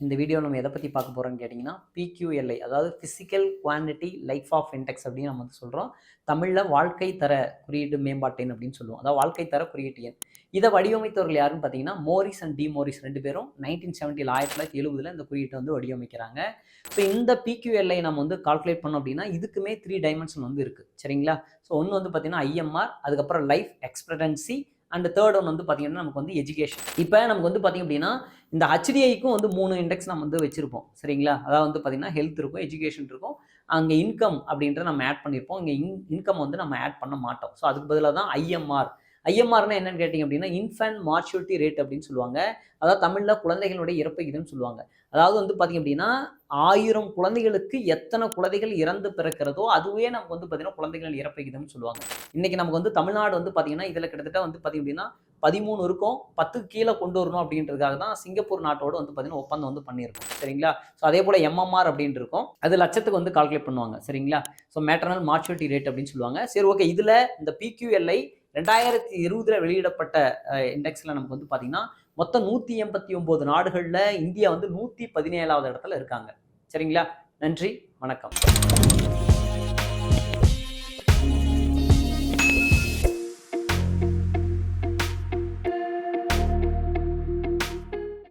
இந்த வீடியோ நம்ம எதை பற்றி பார்க்க போகிறோம்னு கேட்டிங்கன்னா பிக்யூஎல்ஐ, அதாவது physical quantity life of index அப்படின்னு நம்ம வந்து சொல்கிறோம். தமிழில் வாழ்க்கை தர குறியீடு மேம்பாட்டு எண் அப்படின்னு சொல்லுவோம். அதாவது வாழ்க்கை தர குறியீட்டு எண். இதை வடிவமைத்தவர்கள் யாருன்னு பார்த்தீங்கன்னா மோரிஸ் அண்ட் டி மோரிஸ் 2 பேரும் 1970 1970 இந்த குறியீட்டை வந்து வடிவமைக்கிறாங்க. ஸோ இந்த பிக்யூஎல்ஐ நம்ம வந்து கால்குலேட் பண்ணோம் அப்படின்னா இதுக்குமே 3 டைமென்ஷன் வந்து இருக்குது, சரிங்களா? ஸோ ஒன்று வந்து பார்த்தீங்கன்னா ஐஎம்ஆர், அதுக்கப்புறம் life expectancy, and third one வந்து பார்த்தீங்கன்னா நமக்கு வந்து எஜுகேஷன். இப்போ நமக்கு வந்து பார்த்தீங்க அப்படின்னா இந்த ஹெச்டிஐக்கும் வந்து 3 இண்டெக்ஸ் நம்ம வந்து வச்சிருப்போம், சரிங்களா? அதாவது வந்து பார்த்தீங்கன்னா ஹெல்த் இருக்கும், எஜுகேஷன் இருக்கும், அங்கே இன்கம் அப்படின்ற நம்ம ஆட் பண்ணியிருப்போம். இங்கே இன்கம் வந்து நம்ம ஆட் பண்ண மாட்டோம். ஸோ அதுக்கு பதிலாக தான் ஐஎம்ஆர். ஐஎம்ஆர்னா என்னன்னு கேட்டிங்க அப்படின்னா இன்ஃபன்ட் மார்ச்சுரிட்டி ரேட் அப்படின்னு சொல்லுவாங்க. அதாவது தமிழில் குழந்தைகளுடைய இறப்பு விகிதம்னு சொல்லுவாங்க. அதாவது வந்து பார்த்தீங்க அப்படின்னா 1000 குழந்தைகளுக்கு எத்தனை குழந்தைகள் இறந்து பிறக்கிறதோ அதுவே நமக்கு வந்து பார்த்தீங்கன்னா குழந்தைகள் இறப்பு விகிதம்னு சொல்லுவாங்க. இன்னைக்கு நமக்கு வந்து தமிழ்நாடு வந்து பார்த்தீங்கன்னா இதில் கிட்டத்தட்ட வந்து பார்த்தீங்க அப்படின்னா 13 இருக்கும், 10 கீழே கொண்டு வரணும் அப்படின்றதுக்காக தான் சிங்கப்பூர் நாட்டோடு வந்து பார்த்தீங்கன்னா ஒப்பந்தம் வந்து பண்ணியிருக்கோம், சரிங்களா? ஸோ அதே போல் எம்எம்ஆர் அப்படின்னு இருக்கும், அது லட்சத்துக்கு வந்து கால்குலேட் பண்ணுவாங்க, சரிங்களா? ஸோ மேட்டர்னல் மார்ச்சுரிட்டி ரேட் அப்படின்னு சொல்லுவாங்க. சரி, ஓகே. இதில் இந்த பிக்யூஎல்ஐ 2020 வெளியிடப்பட்ட இண்டெக்ஸில் நமக்கு வந்து பார்த்தீங்கன்னா மொத்தம் 189 நாடுகளில் இந்தியா வந்து 117வது இடத்துல இருக்காங்க, சரிங்களா? நன்றி, வணக்கம்.